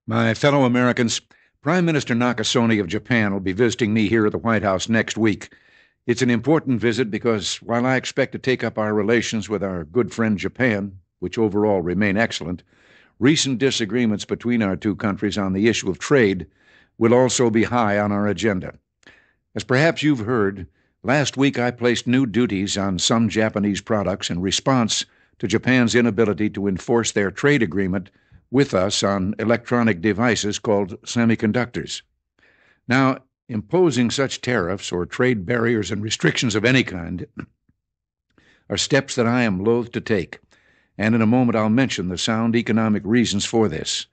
My fellow Americans, Prime Minister Nakasone of Japan will be visiting me here at the White House next week. It's an important visit because while I expect to take up our relations with our good friend Japan, which overall remain excellent, recent disagreements between our two countries on the issue of trade will also be high on our agenda. As perhaps you've heard, last week I placed new duties on some Japanese products in response to Japan's inability to enforce their trade agreement with us on electronic devices called semiconductors. Now, imposing such tariffs or trade barriers and restrictions of any kind are steps that I am loath to take, and in a moment I'll mention the sound economic reasons for this,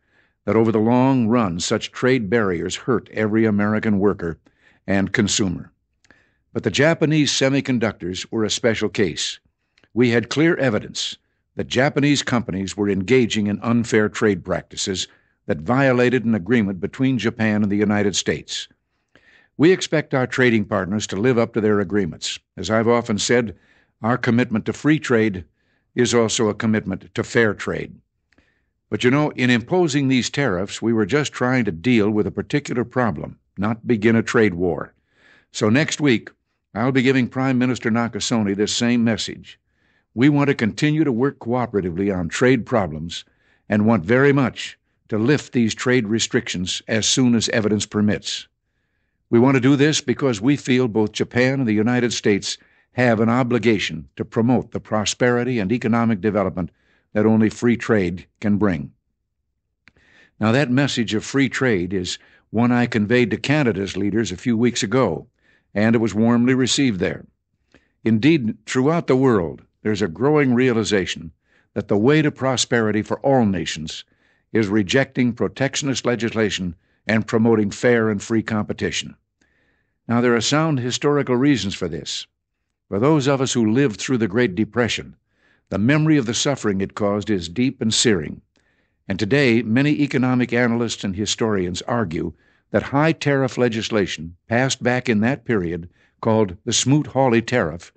that over the long run such trade barriers hurt every American worker and consumer. But the Japanese semiconductors were a special case. We had clear evidence that Japanese companies were engaging in unfair trade practices that violated an agreement between Japan and the United States. We expect our trading partners to live up to their agreements. As I've often said, our commitment to free trade is also a commitment to fair trade. But in imposing these tariffs, we were just trying to deal with a particular problem, not begin a trade war. So next week, I'll be giving Prime Minister Nakasone this same message. We want to continue to work cooperatively on trade problems and want very much to lift these trade restrictions as soon as evidence permits. We want to do this because we feel both Japan and the United States have an obligation to promote the prosperity and economic development that only free trade can bring. Now, that message of free trade is one I conveyed to Canada's leaders a few weeks ago, and it was warmly received there. Indeed, throughout the world, there's a growing realization that the way to prosperity for all nations is rejecting protectionist legislation and promoting fair and free competition. Now, there are sound historical reasons for this. For those of us who lived through the Great Depression, the memory of the suffering it caused is deep and searing. And today, many economic analysts and historians argue that high tariff legislation passed back in that period, called the Smoot-Hawley Tariff,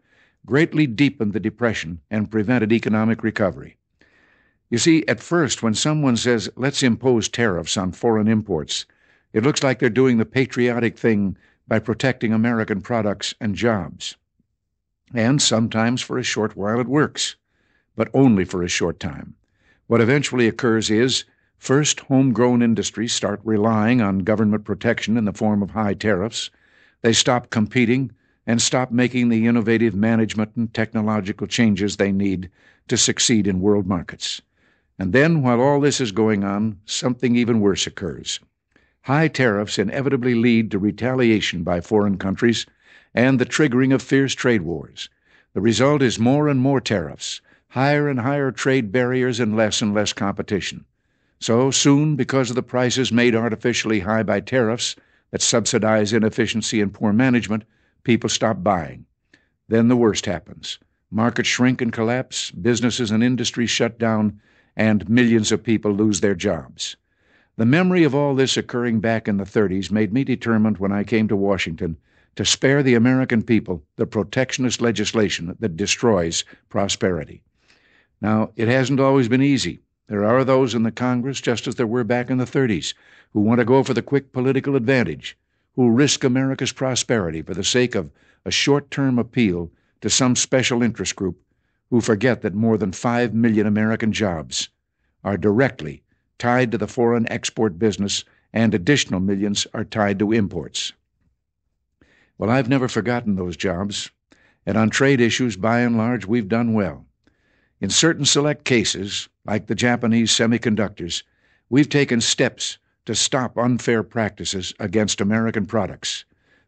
greatly deepened the Depression and prevented economic recovery. You see, at first, when someone says, let's impose tariffs on foreign imports, it looks like they're doing the patriotic thing by protecting American products and jobs. And sometimes for a short while it works, but only for a short time. What eventually occurs is, first, homegrown industries start relying on government protection in the form of high tariffs. They stop competing and stop making the innovative management and technological changes they need to succeed in world markets. And then, while all this is going on, something even worse occurs. High tariffs inevitably lead to retaliation by foreign countries and the triggering of fierce trade wars. The result is more and more tariffs, higher and higher trade barriers, and less competition. So soon, because of the prices made artificially high by tariffs that subsidize inefficiency and poor management, people stop buying. Then the worst happens. Markets shrink and collapse, businesses and industries shut down, and millions of people lose their jobs. The memory of all this occurring back in the 30s made me determined when I came to Washington to spare the American people the protectionist legislation that destroys prosperity. Now, it hasn't always been easy. There are those in the Congress, just as there were back in the 30s, who want to go for the quick political advantage, who risk America's prosperity for the sake of a short-term appeal to some special interest group, who forget that more than 5 million American jobs are directly tied to the foreign export business, and additional millions are tied to imports. Well, I've never forgotten those jobs, and on trade issues, by and large, we've done well. In certain select cases, like the Japanese semiconductors, we've taken steps to stop unfair practices against American products,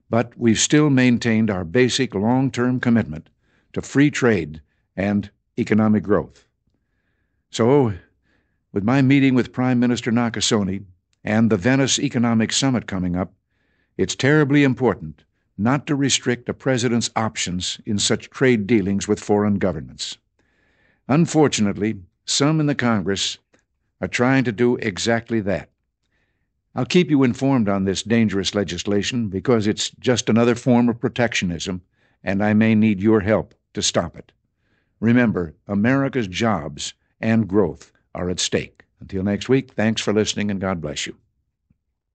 but we've still maintained our basic long-term commitment to free trade and economic growth. So, with my meeting with Prime Minister Nakasone and the Venice Economic Summit coming up, it's terribly important not to restrict a president's options in such trade dealings with foreign governments. Unfortunately, some in the Congress are trying to do exactly that. I'll keep you informed on this dangerous legislation because it's just another form of protectionism, and I may need your help to stop it. Remember, America's jobs and growth are at stake. Until next week, thanks for listening and God bless you.